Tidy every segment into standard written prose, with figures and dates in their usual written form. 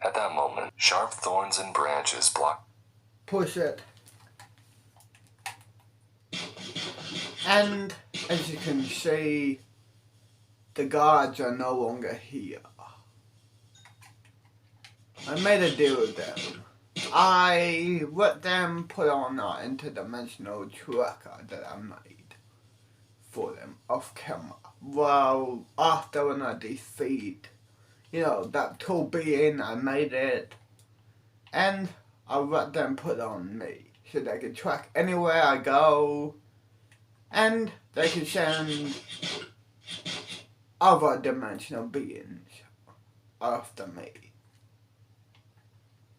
At that moment, sharp thorns and branches blocked. Push it. And as you can see, the guards are no longer here. I made a deal with them. I let them put on an interdimensional tracker that I made for them off camera. Well, after when I defeat, that tall being, I made it. And I let them put on me so they could track anywhere I go. And they could send other dimensional beings after me.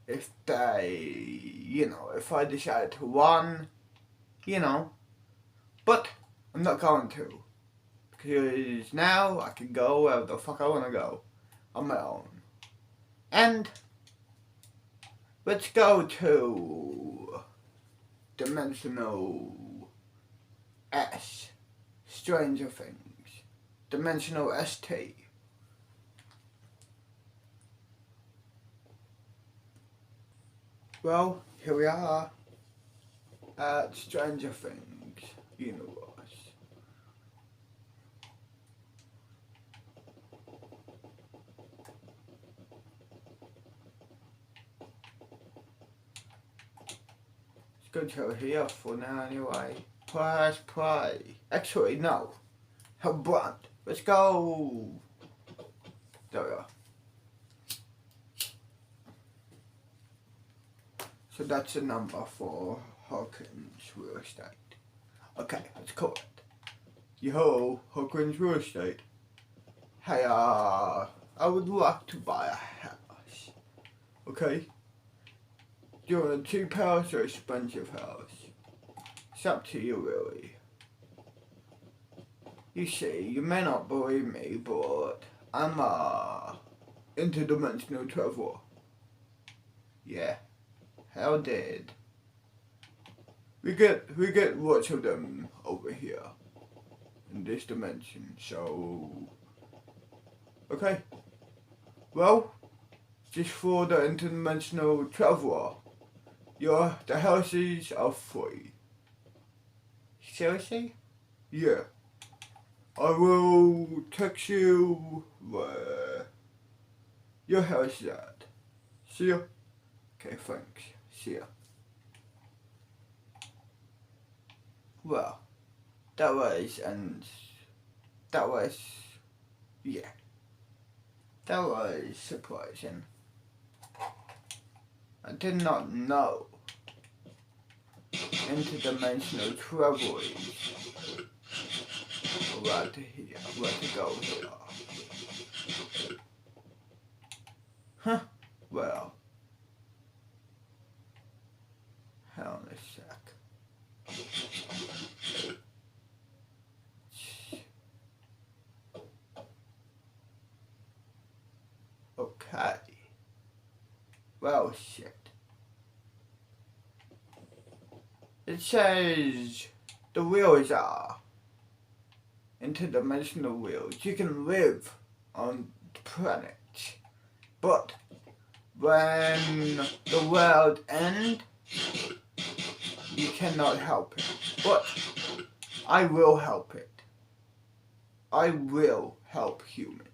If they, if I decide to run, but I'm not going to. Because now I can go wherever the fuck I want to go on my own. And let's go to Dimensional S, Stranger Things, Dimensional ST. Well, here we are at Stranger Things universe. Let's go to here for now anyway. Press play. Actually, no. How blunt. Let's go. There we are. So that's the number for Hawkins Real Estate. Okay, let's call it. Yo, Hawkins Real Estate. Hey, I would like to buy a house. Okay? Do you want a cheap house or expensive house? It's up to you, really. You see, you may not believe me, but I'm interdimensional traveler. Yeah. How did? We get lots of them over here in this dimension, so okay. Well, just for the interdimensional traveler, the houses are free. Seriously? Yeah. I will text you where your house is at. See ya. Okay, thanks. See ya. Well, that was surprising. I did not know interdimensional travelers were to go here. Huh, well, hang on a sec. Okay. Well, shit. It says the wheels are interdimensional wheels. You can live on the planet, but when the world ends, you cannot help it. But I will help it. I will help humans.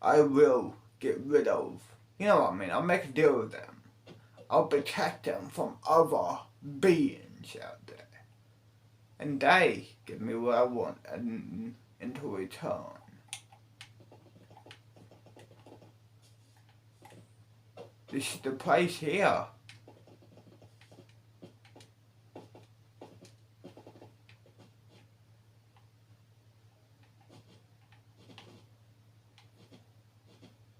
I will get rid of, you know what I mean, I'll make a deal with them. I'll protect them from other beings out there. And they give me what I want and into return. This is the place here.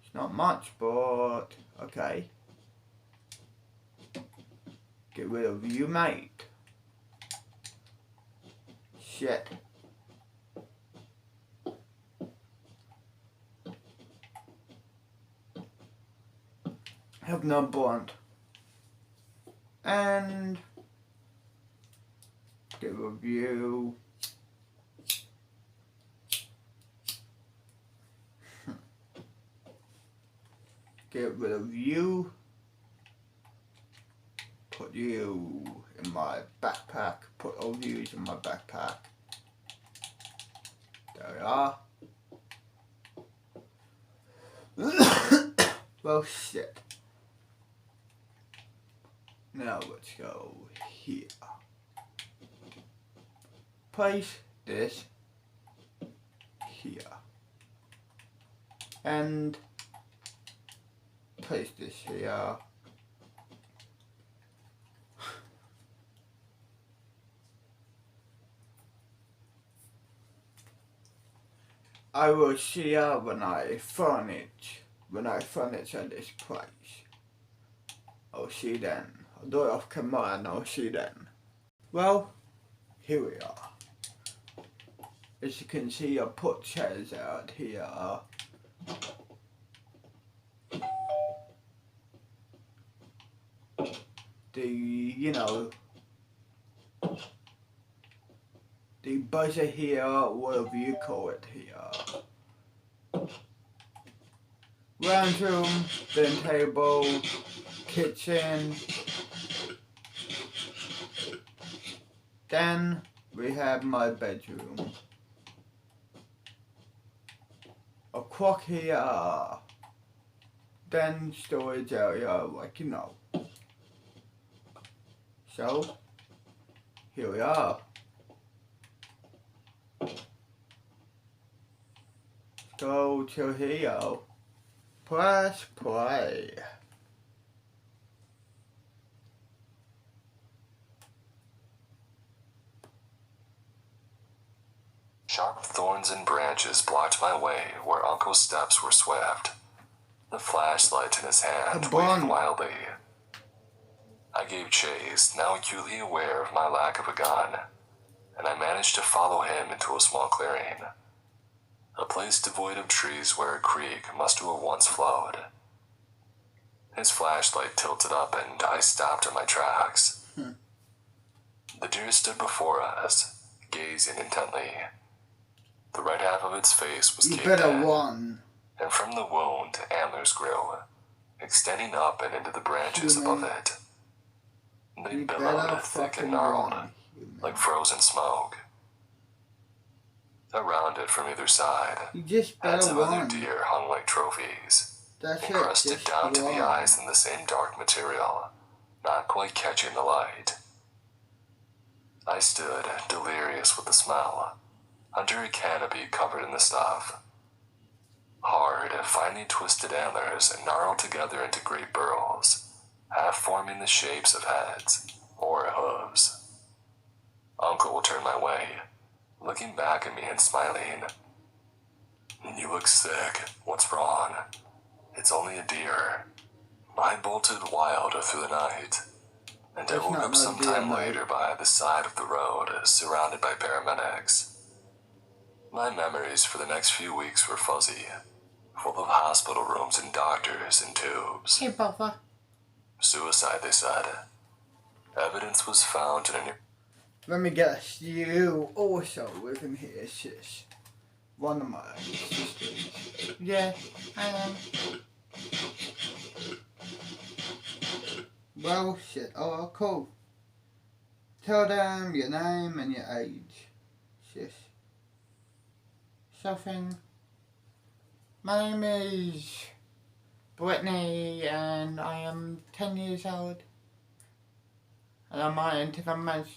It's not much, but okay. Get rid of you, mate. Shit. Have no blunt. And get rid of you. get rid of you. Put you in my backpack. Put all yous in my backpack. There we are. Well, shit. Now let's go here. Place this here. And place this here. I will see you when I furnish this place. I'll see you then. I'll do it off camera and I'll see you then. Well, here we are. As you can see, I put chairs out here. The buzzer here, whatever you call it here. Round room, then table, kitchen. Then we have my bedroom. A clock here. Then storage area, like you know. So, here we are. Go to here. Press play. Sharp thorns and branches blocked my way where Uncle's steps were swift. The flashlight in his hand waved wildly. I gave chase, now acutely aware of my lack of a gun, and I managed to follow him into a small clearing. A place devoid of trees where a creek must have once flowed. His flashlight tilted up and I stopped in my tracks. The deer stood before us, gazing intently. The right half of its face was caved in, and from the wound, antlers grew, extending up and into the branches above it. They billowed thick and gnarled, like frozen smoke. Around it from either side, heads of other deer hung like trophies, encrusted down to the eyes in the same dark material, not quite catching the light. I stood, delirious with the smell, under a canopy covered in the stuff. Hard, finely twisted antlers gnarled together into great burls, half forming the shapes of heads or hooves. Uncle turned my way, looking back at me and smiling. "You look sick. What's wrong?" "It's only a deer." I bolted wild through the night, and I woke up sometime later by the side of the road, surrounded by paramedics. My memories for the next few weeks were fuzzy, full of hospital rooms and doctors and tubes. Hey, Papa. Suicide, they said. Evidence was found in a... Let me guess, you also live in here, sis. One of my sisters. Yeah, I am. Well, shit. Oh, cool. Tell them your name and your age, sis. Something. My name is Brittany, and I am 10 years old. And I'm an interdimensional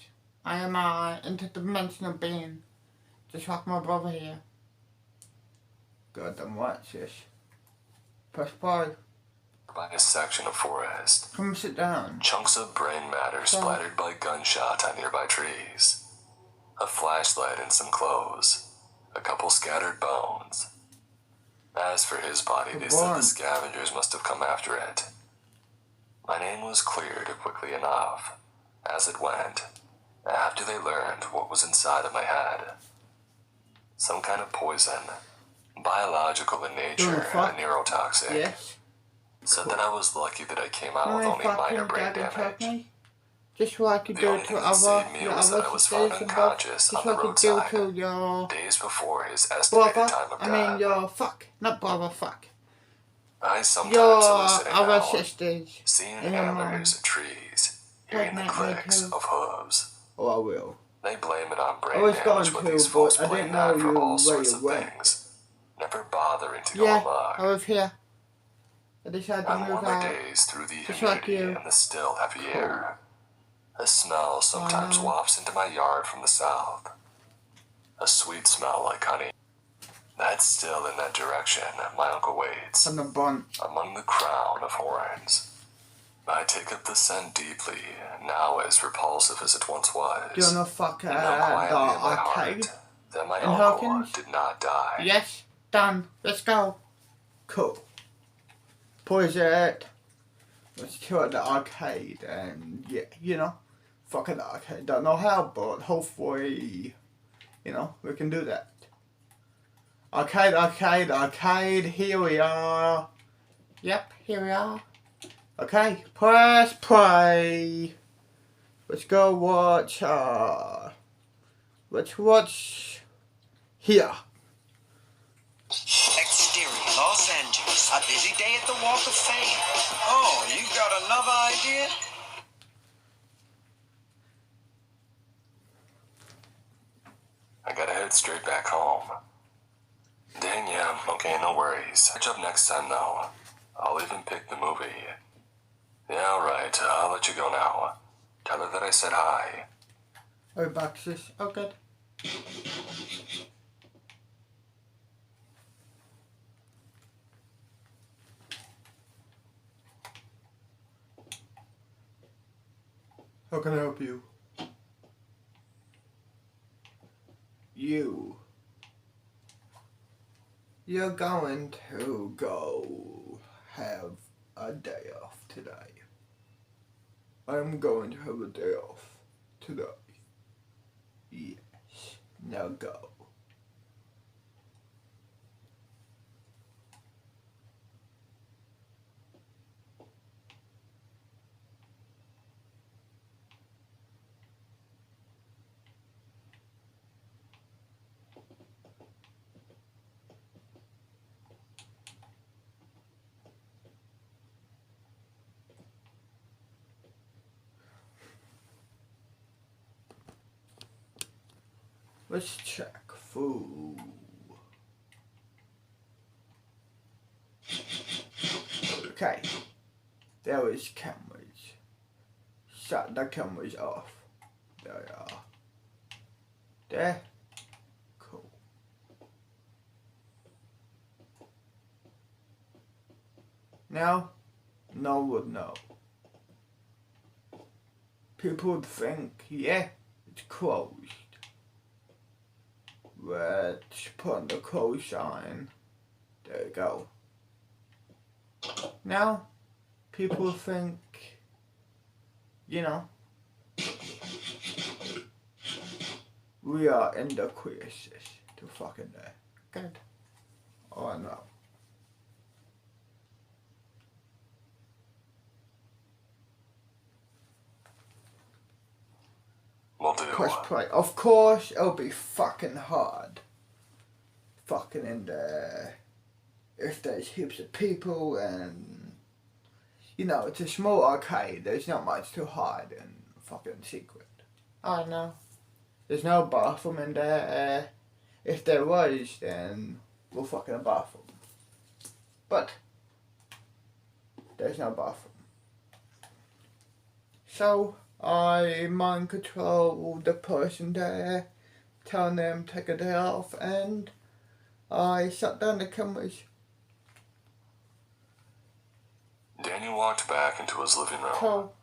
being, just like my brother here. Goddamn right, sis. Press play. By a section of forest. Come sit down. Chunks of brain matter splattered by gunshots on nearby trees. A flashlight and some clothes. A couple scattered bones. As for his body, they said the scavengers must have come after it. My name was cleared quickly enough, as it went, after they learned what was inside of my head. Some kind of poison, biological in nature and neurotoxic. Yes. Said that I was lucky that I came out with only minor brain damage. Just like you do to other sisters and brothers. Just like you do to your days before his estimated brother. time of I death. mean your fuck, not brother, fuck. I sometimes your hallucinate other now, sisters seeing and your mum antlers of trees, hearing the pregnant me clicks too. of hooves. Oh, I will. They blame it on I brain was going damage, but to, these fools but I blame didn't know that for all where sorts you of went. things, never bothering to go Yeah, amok. I was here. I decided to On move warmer out. days, through the Just like humidity you. and the still, heavy Cool. air, a smell sometimes know. wafts into my yard from the south. A sweet smell like honey. That's still in that direction my uncle waits, On the bun. among the crown of horns. I take up the scent deeply, now as repulsive as it once was. Do you know fuck and know quietly the in my arcade? heart that my in uncle Hawkins? did not die. Yes, done. Let's go. Cool. Pause it. Let's chill at the arcade and yeah, you know, fuck at the arcade. Don't know how, but hopefully, you know, we can do that. Arcade, arcade, arcade. Here we are. Yep, here we are. Okay, press play. Let's go watch. Let's watch here. Exterior, Los Angeles. A busy day at the Walk of Fame. Oh, you got another idea? I gotta head straight back home. Dang, yeah, okay, no worries. Catch up next time, though. I'll even pick the movie. Yeah, alright, I'll let you go now. Tell her that I said hi. Oh, boxes. Oh, good. How can I help you? You're going to go have a day off today. I'm going to have a day off today. Yes. Now go. Let's check food. Okay. There is cameras. Shut the cameras off. There they are. There. Cool. Now, no one would know. People would think, yeah, it's closed. Let's put on the close sign. There you go. Now, people think, you know, we are in the crisis to fucking day. Good. Oh no. Will do. Press play. Of course, it'll be fucking hard. Fucking in there. If there's heaps of people and, you know, it's a small arcade, there's not much to hide and fucking secret. Oh no. There's no bathroom in there. If there was, then we'll fucking a bathroom. But there's no bathroom. So I mind control the person there, telling them take a day off, and I shut down the cameras. Daniel walked back into his living room, Cool.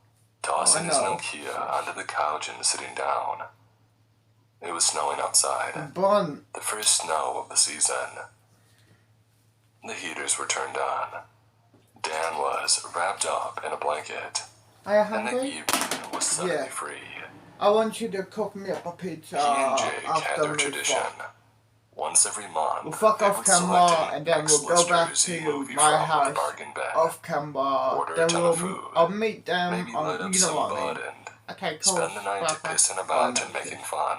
tossing his know. Nokia onto the couch and sitting down. It was snowing outside, Bun. the first snow of the season. The heaters were turned on. Dan was wrapped up in a blanket, Are you and the hungry? evening was suddenly Yeah. free. I want you to cook me up a pizza He and Jake had after their we tradition. fuck. Once every month, We'll fuck they off would select camera an and then we'll go back X-Lister's to movie my from the house bargain bin. off camera. Order a Then ton of food. I'll meet them Maybe light on, up you know some what I bud mean. and Okay, cool. spend the night Bye-bye. pissing about Oh, and no, making shit. fun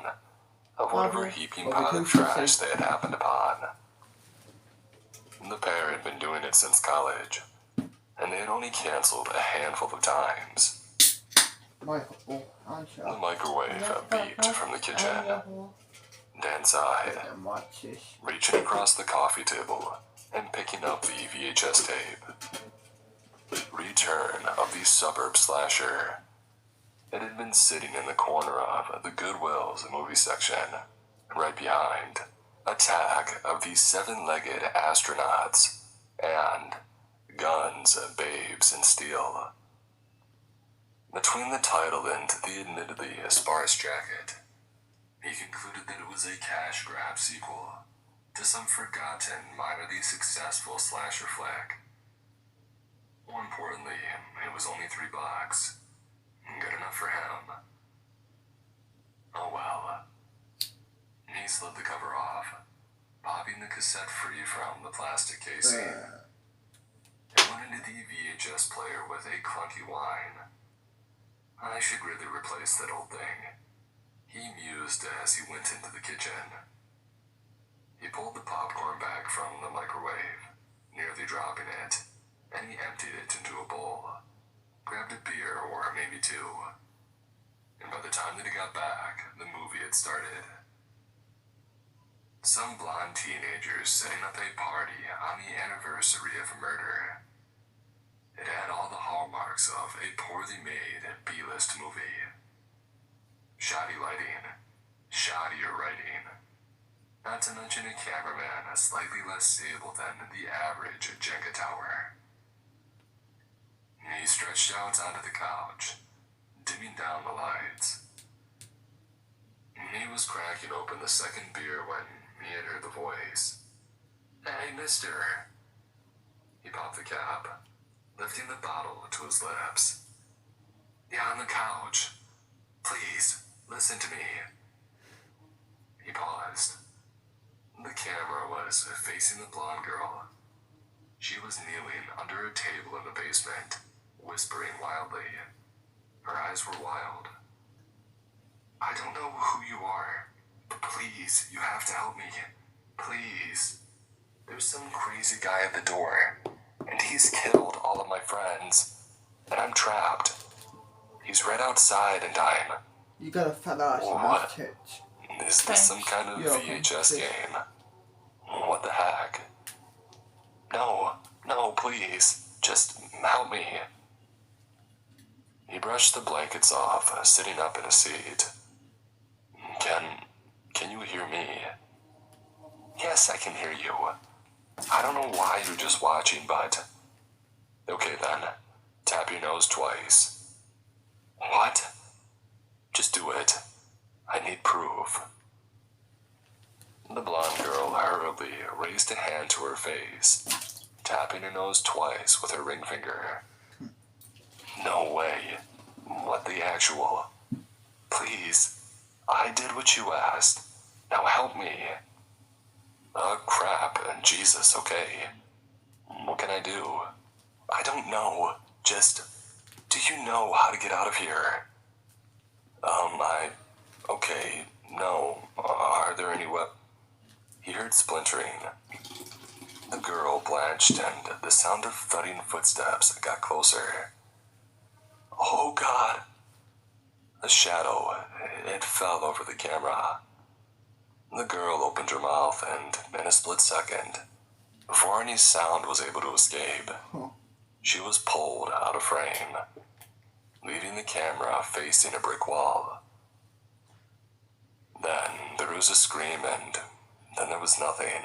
of whatever Bye-bye. heaping Love you pile too, of trash Sissy. they had happened upon. The pair had been doing it since college, and they had only canceled a handful of times. The microwave beeped from the kitchen. Dan sighed, reaching across the coffee table and picking up the VHS tape. Return of the Suburb Slasher. It had been sitting in the corner of the Goodwill's movie section, right behind Attack of the Seven-Legged Astronauts and Guns, Babes, and Steel. Between the title and the admittedly sparse jacket, he concluded that it was a cash grab sequel to some forgotten, minorly successful slasher flick. More importantly, it was only $3. Good enough for him. Oh well. He slid the cover off, popping the cassette free from the plastic casing. It went into the VHS player with a clunky whine. I should really replace that old thing, he mused as he went into the kitchen. He pulled the popcorn back from the microwave, nearly dropping it, and he emptied it into a bowl, grabbed a beer or maybe two. And by the time that he got back, the movie had started. Some blonde teenagers setting up a party on the anniversary of a murder. It had all the hallmarks of a poorly made B-list movie. Shoddy lighting, shoddier writing, not to mention a cameraman slightly less stable than the average Jenga tower. He stretched out onto the couch, dimming down the lights. He was cracking open the second beer when he had heard the voice. Hey, mister. He popped the cap, lifting the bottle to his lips. Yeah, on the couch. Please, listen to me. He paused. The camera was facing the blonde girl. She was kneeling under a table in the basement, whispering wildly. Her eyes were wild. I don't know who you are, but please, you have to help me. Please. There's some crazy guy at the door, and he's killed all of my friends, and I'm trapped. He's right outside, and I'm... You got a fat ass. What? Is this some kind of VHS game? What the heck? No, please, just help me. He brushed the blankets off, sitting up in a seat. Can you hear me? Yes, I can hear you. I don't know why you're just watching, but... Okay then, tap your nose twice. What? Just do it. I need proof. The blonde girl hurriedly raised a hand to her face, tapping her nose twice with her ring finger. No way. What the actual? Please. I did what you asked. Now help me. Crap. Jesus, okay. What can I do? I don't know. Just, do you know how to get out of here? Okay, no. Are there any He heard splintering. The girl blanched and the sound of thudding footsteps got closer. Oh God. A shadow, it fell over the camera. The girl opened her mouth and, in a split second, before any sound was able to escape, she was pulled out of frame, leaving the camera facing a brick wall. Then there was a scream and then there was nothing.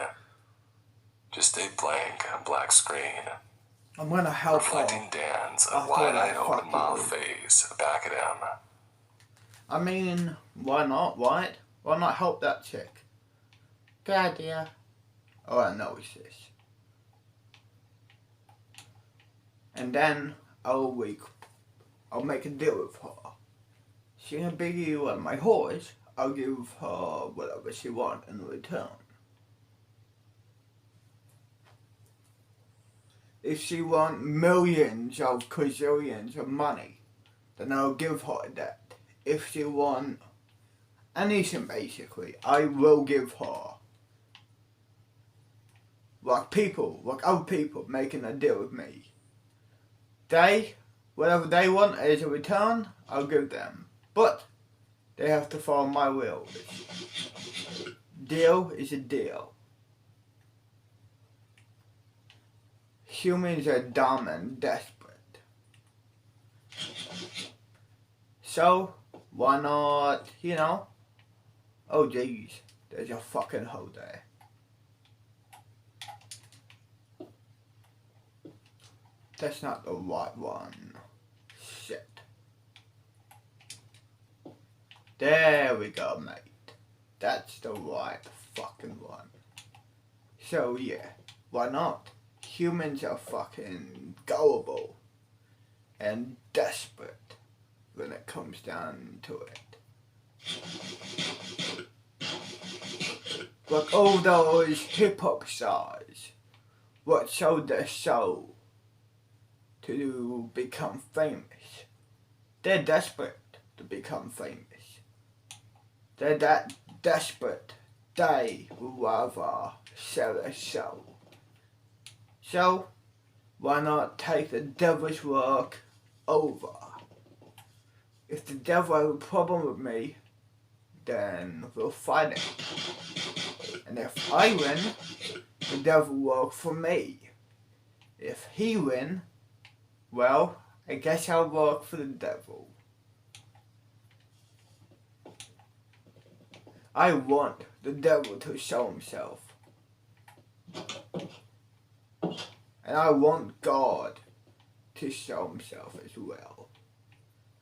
Just a blank black screen. I'm gonna help reflecting Dan's wide-eyed open mouth face back at him. I mean, why not, right? Why not help that chick? Good idea. Oh, I know it's this. And then I'll make a deal with her. She can be my horse. I'll give her whatever she wants in return. If she wants millions of quadrillions of money, then I'll give her that. If she wants anything, basically, I will give her like other people making a deal with me. Whatever they want as a return, I'll give them. But they have to follow my will. Deal is a deal. Humans are dumb and desperate. So, why not, oh jeez, there's a fucking hole there. That's not the right one. Shit. There we go, mate. That's the right fucking one. So yeah, why not? Humans are fucking gullible and desperate when it comes down to it. Like all those hip-hop stars, what sold their soul to become famous. They're desperate to become famous. They're that desperate, they would rather sell their soul. So, why not take the devil's work over? If the devil has a problem with me, then we'll fight it. And if I win, the devil will work for me. If he wins, well, I guess I'll work for the devil. I want the devil to show himself. And I want God to show himself as well.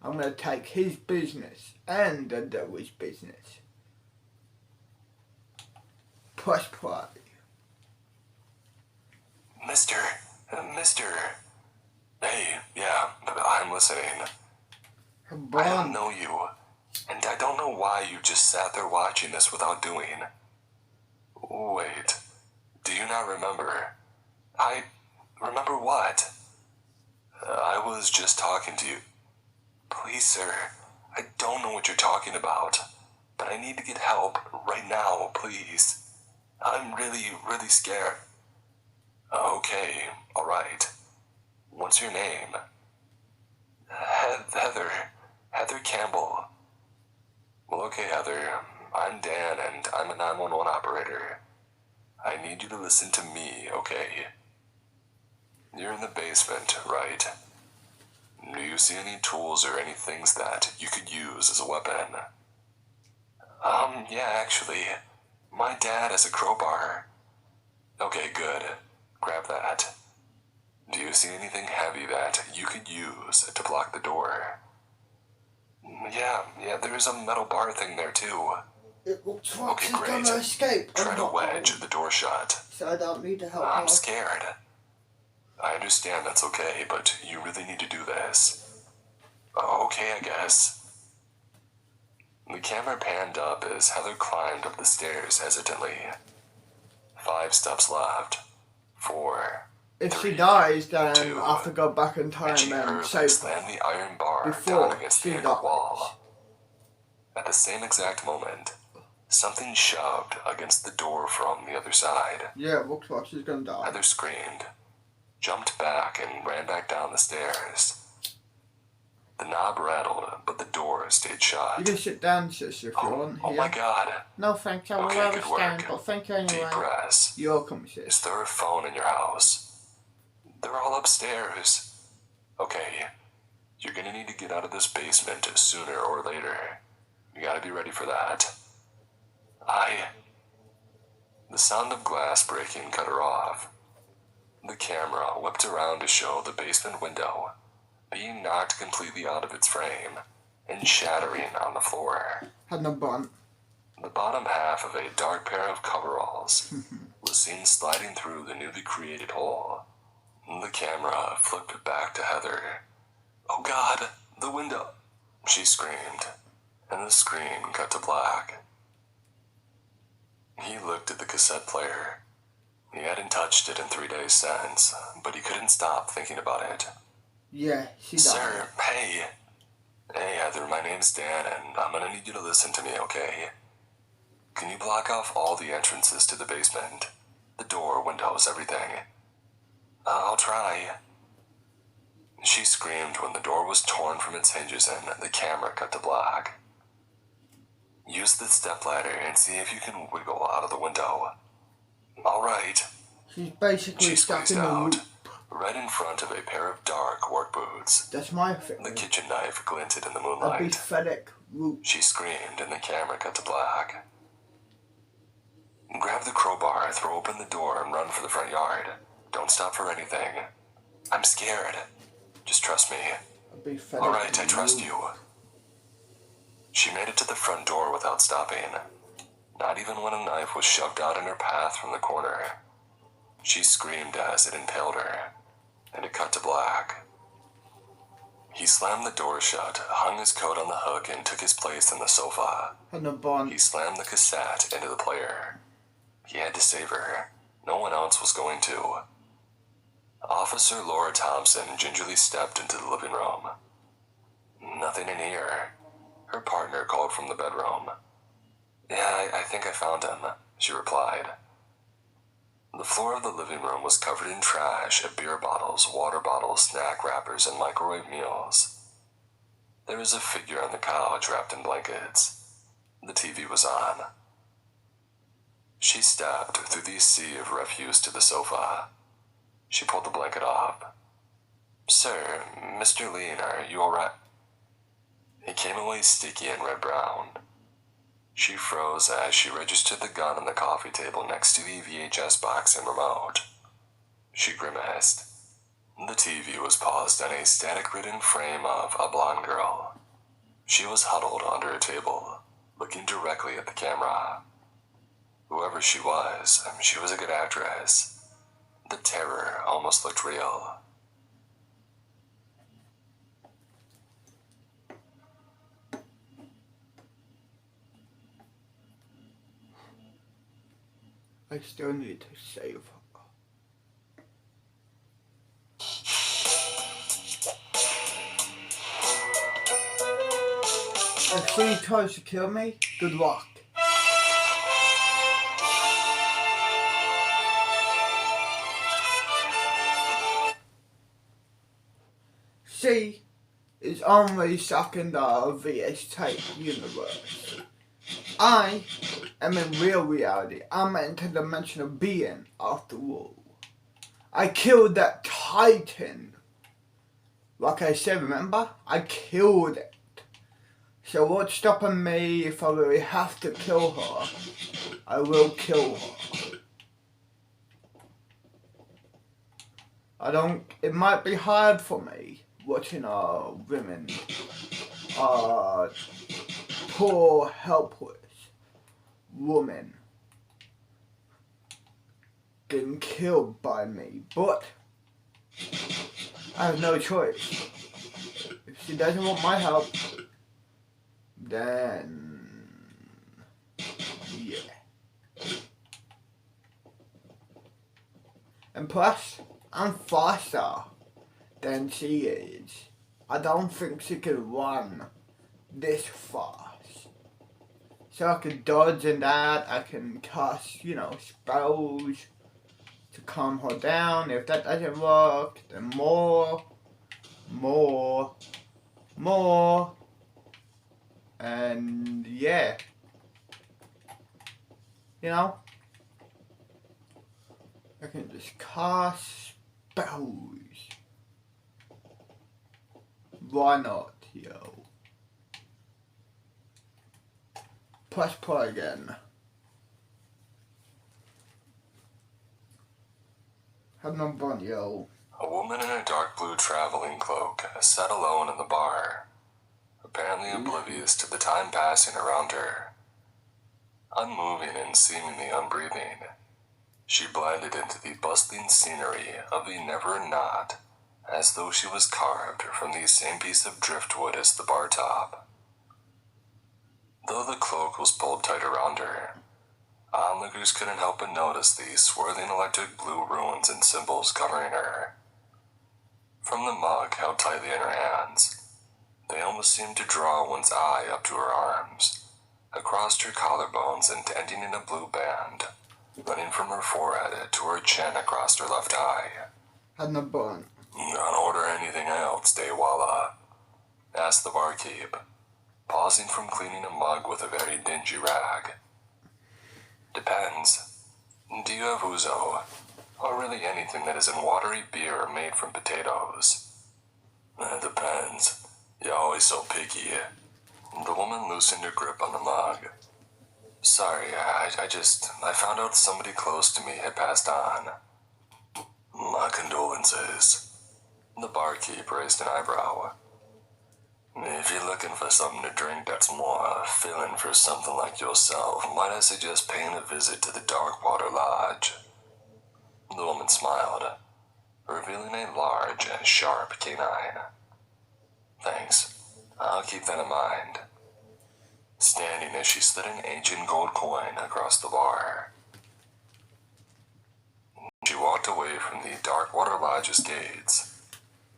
I'm going to take his business and the devil's business. Push play. Mister. Hey, yeah, I'm listening. I don't know you, and I don't know why you just sat there watching this without doing. Wait, do you not remember? Remember what? I was just talking to you. Please, sir, I don't know what you're talking about, but I need to get help right now, please. I'm really, really scared. Okay, alright. What's your name? Heather Campbell. Well, okay, Heather. I'm Dan, and I'm a 911 operator. I need you to listen to me, okay? You're in the basement, right? Do you see any tools or any things that you could use as a weapon? Yeah, actually. My dad has a crowbar. Okay, good. Grab that. Do you see anything heavy that you could use to block the door? Yeah, there's a metal bar thing there too. It looks like Okay, she's great. gonna escape. Try to wedge the door shut. So I don't need to help her. I'm scared. I understand that's okay, but you really need to do this. Okay, I guess. The camera panned up as Heather climbed up the stairs hesitantly. 5 steps left. 4. If 3, she dies, then 2, I have to go back in time and she and hurriedly save slammed the iron bar before down against she the inner dies. wall. At the same exact moment, something shoved against the door from the other side. Yeah, it looks like she's gonna die. Heather screamed, jumped back, and ran back down the stairs. The knob rattled, but the door stayed shut. You can sit down, sis, if you want. Oh my god. No, thanks. I would Okay, rather good stand, work. but thank you anyway. Deep breaths. You're welcome, sis. Is there a phone in your house? They're all upstairs. Okay, you're gonna need to get out of this basement sooner or later. You gotta be ready for that. The sound of glass breaking cut her off. The camera whipped around to show the basement window being knocked completely out of its frame and shattering on the floor. Had no bun. The bottom half of a dark pair of coveralls was seen sliding through the newly created hole. The camera flipped back to Heather. Oh God, the window! She screamed, and the screen cut to black. He looked at the cassette player. He hadn't touched it in 3 days since, but he couldn't stop thinking about it. Yeah, she died. Sir, hey. Hey, Heather, my name's Dan, and I'm gonna need you to listen to me, okay? Can you block off all the entrances to the basement? The door, windows, everything. I'll try. She screamed when the door was torn from its hinges and the camera cut to black. Use the stepladder and see if you can wiggle out of the window. All right. She's basically She stuck squeezed in the out, loop. right in front of a pair of dark work boots. That's my thing. The kitchen knife glinted in the A moonlight. pathetic loop. She screamed and the camera cut to black. Grab the crowbar, throw open the door, and run for the front yard. Don't stop for anything. I'm scared. Just trust me. All right, I trust you. She made it to the front door without stopping, not even when a knife was shoved out in her path from the corner. She screamed as it impaled her, and it cut to black. He slammed the door shut, hung his coat on the hook, and took his place on the sofa. He slammed the cassette into the player. He had to save her. No one else was going to. Officer Laura Thompson gingerly stepped into the living room. Nothing in here. Her partner called from the bedroom. Yeah, I think I found him, she replied. The floor of the living room was covered in trash of beer bottles, water bottles, snack wrappers, and microwave meals. There was a figure on the couch wrapped in blankets. The TV was on. She stepped through the sea of refuse to the sofa. She pulled the blanket off. Sir, Mr. Lean, are you alright? It came away sticky and red-brown. She froze as she registered the gun on the coffee table next to the VHS box and remote. She grimaced. The TV was paused on a static-ridden frame of a blonde girl. She was huddled under a table, looking directly at the camera. Whoever she was a good actress. The terror almost looked real. I still need to save her. If she tries to kill me, good luck. She is only stuck in the VS-type universe. I am in real reality. I'm an interdimensional being, after all. I killed that Titan. Like I said, remember? I killed it. So what's stopping me if I really have to kill her? I will kill her. It might be hard for me watching women, poor, helpless woman getting killed by me, but I have no choice. If she doesn't want my help, then yeah. And plus, I'm faster than she is. I don't think she can run this fast. So I can dodge and that, I can cast, spells to calm her down. If that doesn't work, then more. And yeah. I can just cast spells. Why not, yo? Press play again. Have no fun, yo. A woman in a dark blue traveling cloak sat alone in the bar, apparently oblivious to the time passing around her. Unmoving and seemingly unbreathing, she blended into the bustling scenery of the Never Not, as though she was carved from the same piece of driftwood as the bar top. Though the cloak was pulled tight around her, onlookers couldn't help but notice the swirling electric blue runes and symbols covering her. From the mug held tightly in her hands, they almost seemed to draw one's eye up to her arms, across her collarbones and ending in a blue band, running from her forehead to her chin across her left eye. Had no bun. "Gonna order anything else, Daywalla?" asked the barkeep, pausing from cleaning a mug with a very dingy rag. "Depends. Do you have ouzo? Or really anything that isn't watery beer made from potatoes?" "It depends. You're always so picky." The woman loosened her grip on the mug. "Sorry, I found out somebody close to me had passed on." "My condolences." The barkeep raised an eyebrow. "If you're looking for something to drink that's more filling for something like yourself, might I suggest paying a visit to the Darkwater Lodge?" The woman smiled, revealing a large and sharp canine. "Thanks. I'll keep that in mind." Standing as she slid an ancient gold coin across the bar. She walked away from the Darkwater Lodge's gates,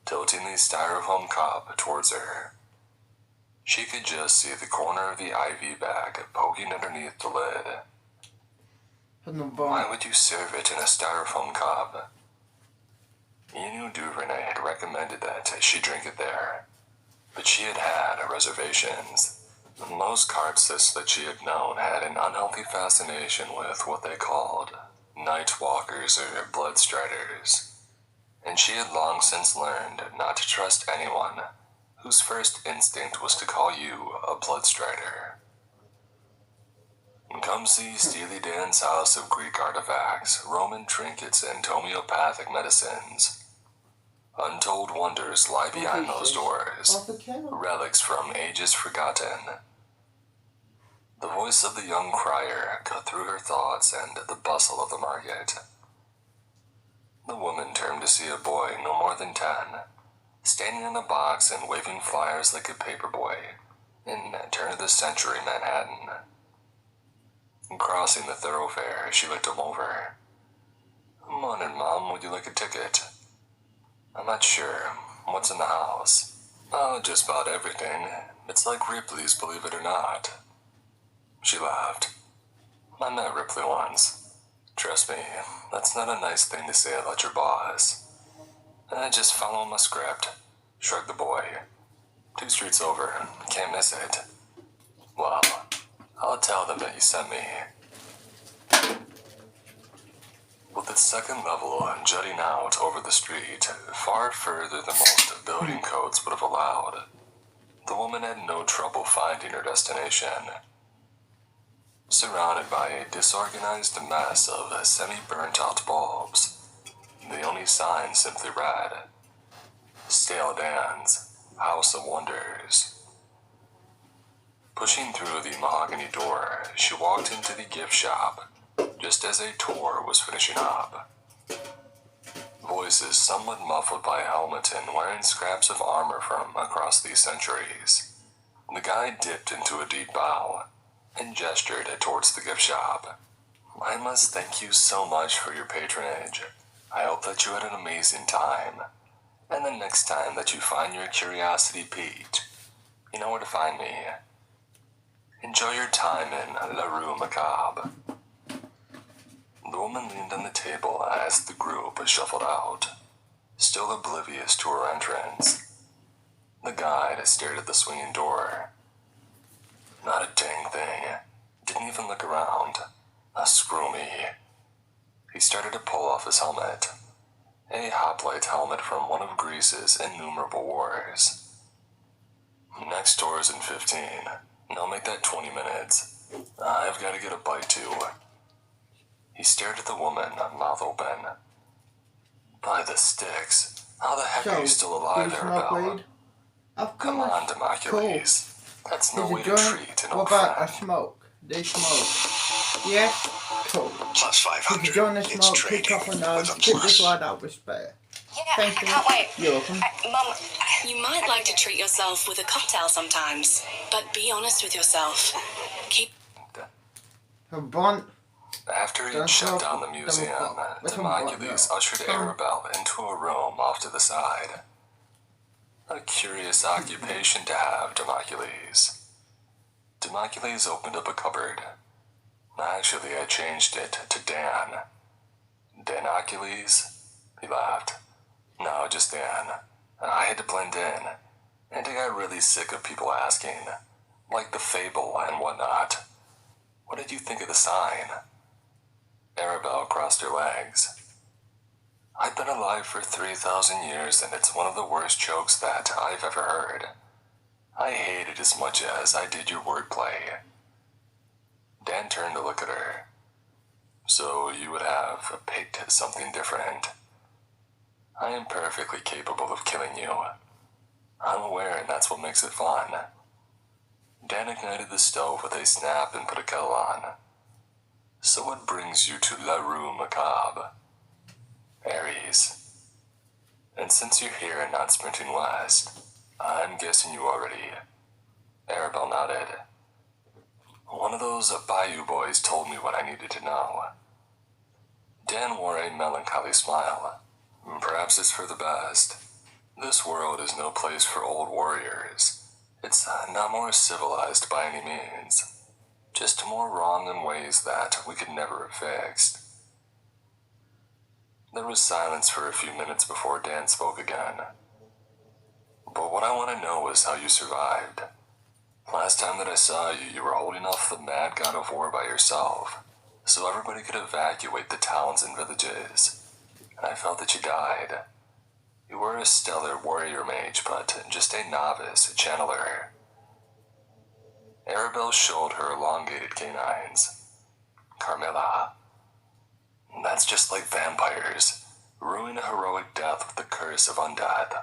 tilting the styrofoam cup towards her. She could just see the corner of the IV bag poking underneath the lid. Why would you serve it in a styrofoam cup? You knew Duvernay had recommended that she drink it there, but she had reservations. Most carpsists that she had known had an unhealthy fascination with what they called night walkers or blood striders, and she had long since learned not to trust anyone whose first instinct was to call you a blood strider. Come see Steely Dan's house of Greek artifacts, Roman trinkets, and homeopathic medicines. Untold wonders lie behind those doors, relics from ages forgotten. The voice of the young crier cut through her thoughts and the bustle of the market. The woman turned to see a boy no more than 10, standing in a box and waving flyers like a paperboy in turn-of-the-century Manhattan. Crossing the thoroughfare, she looked him over. "Morning, Mom. Would you like a ticket?" "I'm not sure. What's in the house?" "Oh, just about everything. It's like Ripley's, believe it or not." She laughed. "I met Ripley once. Trust me, that's not a nice thing to say about your boss." "I just follow my script," shrugged the boy. "2 streets over. Can't miss it." "Well, I'll tell them that you sent me." With its second level jutting out over the street, far further than most building codes would have allowed, the woman had no trouble finding her destination. Surrounded by a disorganized mess of semi-burnt-out bulbs, the only sign simply read, "Stale Dan's House of Wonders." Pushing through the mahogany door, she walked into the gift shop just as a tour was finishing up. Voices somewhat muffled by a helmet and wearing scraps of armor from across the centuries. The guy dipped into a deep bow and gestured towards the gift shop. "I must thank you so much for your patronage. I hope that you had an amazing time. And the next time that you find your curiosity piqued, you know where to find me. Enjoy your time in La Rue Macabre." The woman leaned on the table as the group shuffled out, still oblivious to her entrance. The guide stared at the swinging door. Not a dang thing. Didn't even look around. Screw me. He started to pull off his helmet. A hoplite helmet from one of Greece's innumerable wars. "Next door's in 15. I'll make that 20 minutes. I've got to get a bite too." He stared at the woman, mouth open. "By the sticks, how the heck are you still alive, Arabella? Come on, Democles. That's no way to treat an old friend." What about a smoke? They smoke. Yes? Cool. Plus 500. If you join the It's smoke, trading pick up a with nose, a pick this plus. lad up with spare. Yeah, Thank I you. can't wait. You're welcome. Mum, you might like to treat yourself with a cocktail sometimes, but be honest with yourself. Keep A blunt. After he shut down the museum, Democles ushered Arabelle into a room off to the side. A curious occupation to have, Democles. Democles opened up a cupboard. Actually, I changed it to Dan. Danocules? He laughed. No, just Dan. I had to blend in, and I got really sick of people asking, like the fable and whatnot. What did you think of the sign? Arabelle crossed her legs. I've been alive for 3,000 years, and it's one of the worst jokes that I've ever heard. I hate it as much as I did your wordplay. Dan turned to look at her. So you would have picked something different. I am perfectly capable of killing you. I'm aware, and that's what makes it fun. Dan ignited the stove with a snap and put a kettle on. So what brings you to La Rue Macabre? Aries. And since you're here and not sprinting west, I'm guessing you already. Arabelle nodded. One of those Bayou boys told me what I needed to know. Dan wore a melancholy smile. Perhaps it's for the best. This world is no place for old warriors. It's not more civilized by any means. Just more wrong in ways that we could never have fixed. There was silence for a few minutes before Dan spoke again. But what I want to know is how you survived. Last time that I saw you, you were holding off the mad god of war by yourself, so everybody could evacuate the towns and villages, and I felt that you died. You were a stellar warrior mage, but just a novice channeler. Arabelle showed her elongated canines. Carmilla. That's just like vampires. Ruin a heroic death with the curse of undead.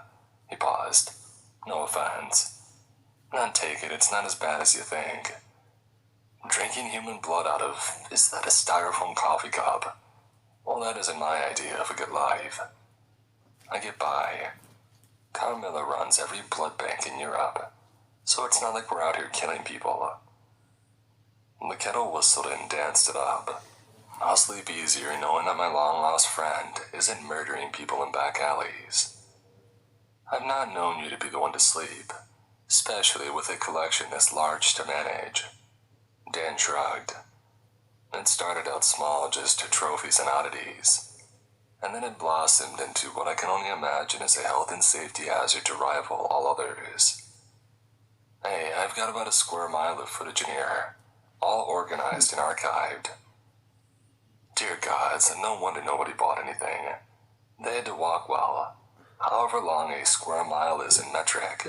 He paused. No offense. Not take it, it's not as bad as you think. Drinking human blood out of, is that a styrofoam coffee cup? Well, that isn't my idea of a good life. I get by. Carmilla runs every blood bank in Europe, so it's not like we're out here killing people. The kettle whistled and danced it up. I'll sleep easier knowing that my long-lost friend isn't murdering people in back alleys. I've not known you to be the one to sleep, especially with a collection this large to manage. Dan shrugged. It started out small, just trophies and oddities, and then it blossomed into what I can only imagine is a health and safety hazard to rival all others. Hey, I've got about a square mile of footage in here, all organized and archived. Dear gods, no wonder nobody bought anything. They had to walk well, however long a square mile is in metric.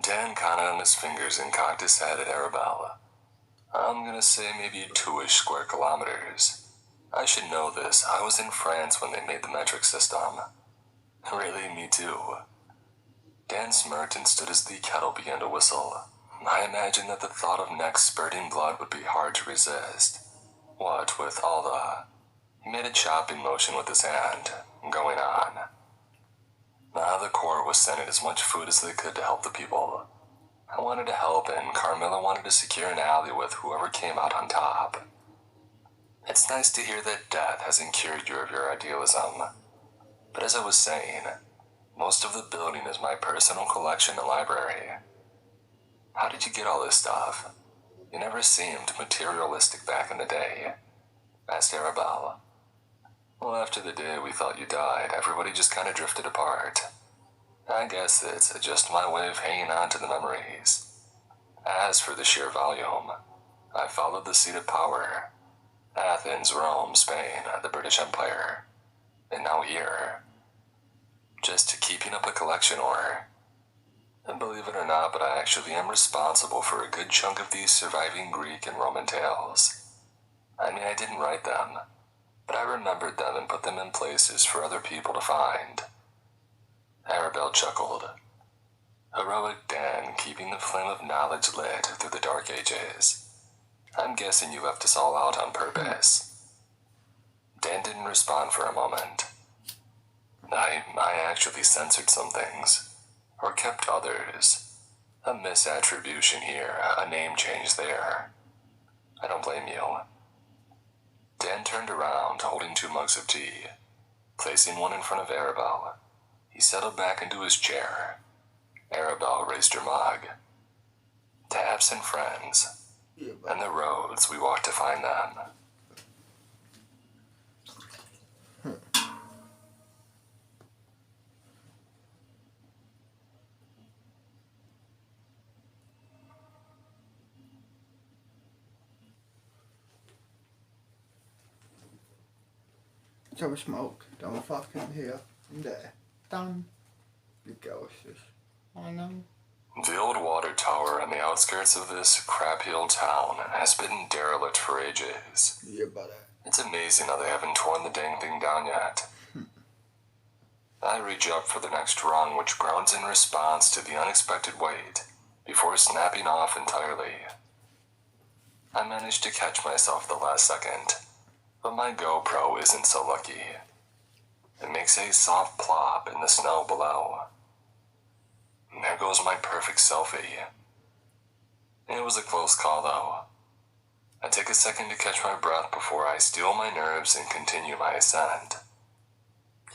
Dan counted on his fingers and cocked his head at Arabelle. I'm gonna say maybe 2-ish square kilometers. I should know this. I was in France when they made the metric system. Really, me too. Dan smirked and stood as the kettle began to whistle. I imagined that the thought of necks spurting blood would be hard to resist. What with all the... He made a chopping motion with his hand, going on. The court was sending as much food as they could to help the people. I wanted to help, and Carmilla wanted to secure an ally with whoever came out on top. It's nice to hear that death hasn't cured you of your idealism. But as I was saying, most of the building is my personal collection and library. How did you get all this stuff? You never seemed materialistic back in the day, asked Arabelle. Well, after the day we thought you died, everybody just kind of drifted apart. I guess it's just my way of hanging on to the memories. As for the sheer volume, I followed the seat of power. Athens, Rome, Spain, the British Empire. And now here. Just keeping up a collection, or... And believe it or not, but I actually am responsible for a good chunk of these surviving Greek and Roman tales. I mean, I didn't write them, but I remembered them and put them in places for other people to find. Arabelle chuckled. Heroic Dan, keeping the flame of knowledge lit through the dark ages. I'm guessing you left us all out on purpose. Dan didn't respond for a moment. I actually censored some things, or kept others. A misattribution here, a name change there. I don't blame you. Dan turned around, holding 2 mugs of tea. Placing one in front of Arabelle, he settled back into his chair. Arabelle raised her mug. To absent friends, and the roads we walk to find them. Let's have a smoke. Don't fucking hear. There. Done. You go, sis. I know. The old water tower on the outskirts of this crap hill town has been derelict for ages. Yeah, buddy. It's amazing how they haven't torn the dang thing down yet. I reach up for the next rung, which groans in response to the unexpected weight, before snapping off entirely. I manage to catch myself the last second, but my GoPro isn't so lucky. It makes a soft plop in the snow below. There goes my perfect selfie. It was a close call, though. I take a second to catch my breath before I steel my nerves and continue my ascent.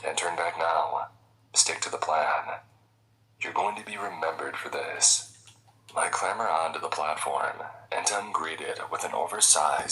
Can't turn back now. Stick to the plan. You're going to be remembered for this. I clamber onto the platform, and I'm greeted with an oversized